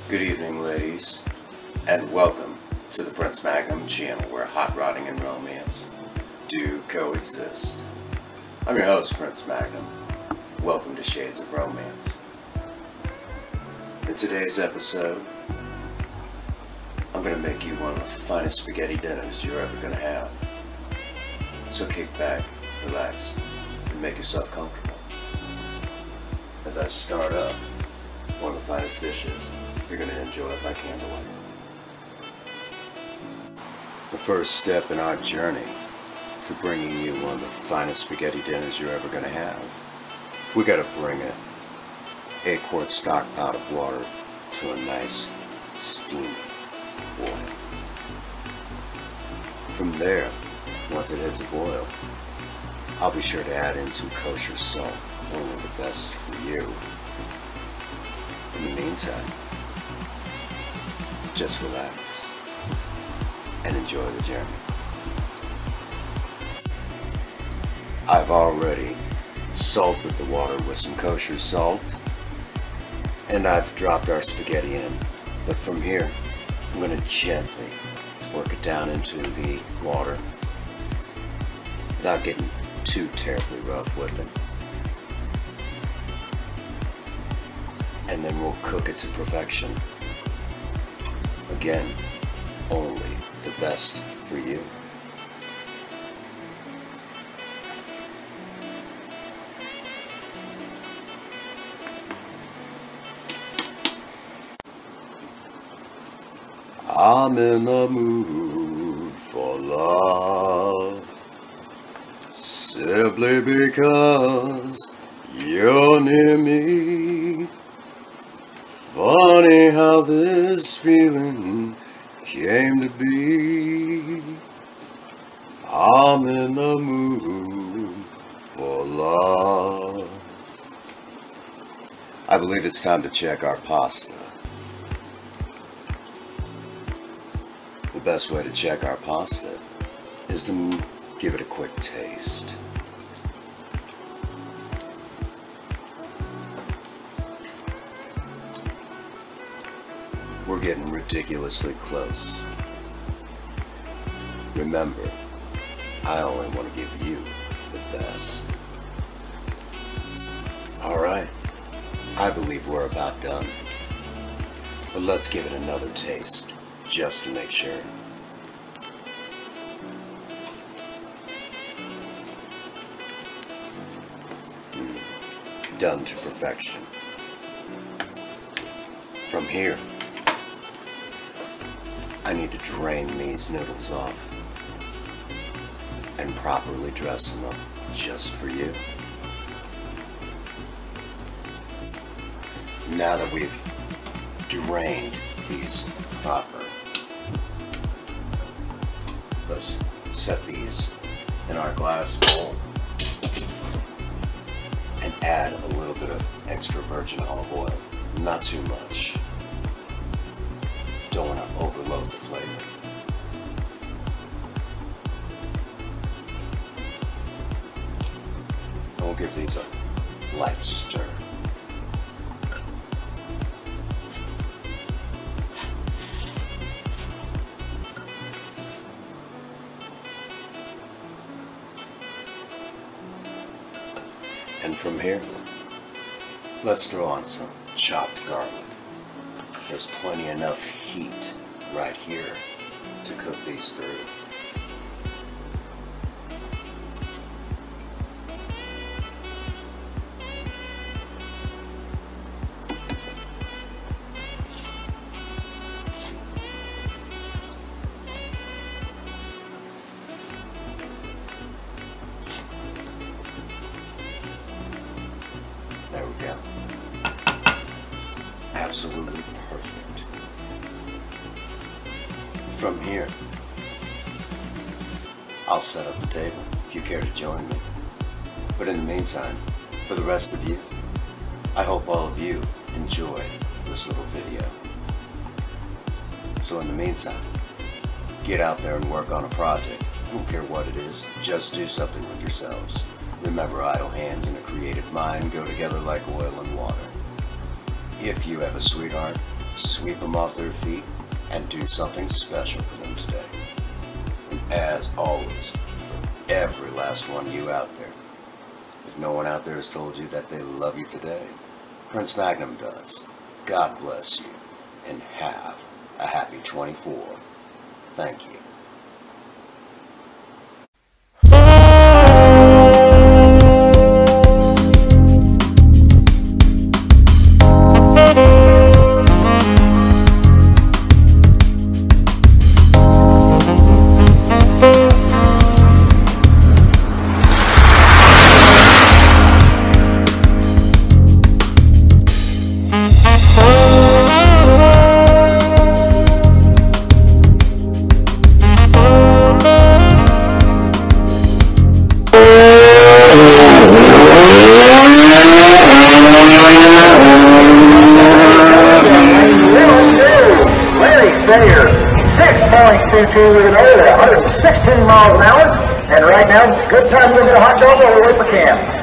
Good evening, ladies, and welcome to the Prince Magnum channel where hot rodding and romance do coexist. I'm your host, Prince Magnum. Welcome to Shades of Romance. In today's episode, I'm going to make you one of the finest spaghetti dinners you're ever going to have. So kick back, relax, and make yourself comfortable as I start up one of the finest dishes you're going to enjoy by candlelight. The first step in our journey to bringing you one of the finest spaghetti dinners you're ever going to have, we got to bring it 8-quart stock pot of water to a nice steamy boil. From there, once it hits a boil, I'll be sure to add in some kosher salt, only the best for you. In the meantime, just relax and enjoy the journey. I've already salted the water with some kosher salt, and I've dropped our spaghetti in. But from here, I'm going to gently work it down into the water without getting too terribly rough with it. And then we'll cook it to perfection. Again, only the best for you. I'm in the mood for love, simply because you're near me. Funny how this feeling came to be. I'm in the mood for love. I believe it's time to check our pasta. The best way to check our pasta is to give it a quick taste. We're getting ridiculously close. Remember, I only want to give you the best. Alright, I believe we're about done. But let's give it another taste, just to make sure. Done to perfection. From here, I need to drain these noodles off and properly dress them up just for you. Now that we've drained these proper, let's set these in our glass bowl and add a little bit of extra virgin olive oil, not too much. Don't want to overload the flavor. And we'll give these a light stir. And from here, let's throw on some chopped garlic. There's plenty enough heat right here to cook these through. There we go. Absolutely perfect. From here, I'll set up the table if you care to join me. But in the meantime, for the rest of you, I hope all of you enjoyed this little video. So in the meantime, get out there and work on a project. I don't care what it is, just do something with yourselves. Remember, idle hands and a creative mind go together like oil and water. If you have a sweetheart, sweep them off their feet, and do something special for them today. And as always, for every last one of you out there, if no one out there has told you that they love you today, Prince Magnum does. God bless you, and have a happy 24. Thank you. With an over 116 miles an hour, and right now, good time to get a hot dog all the way for camp.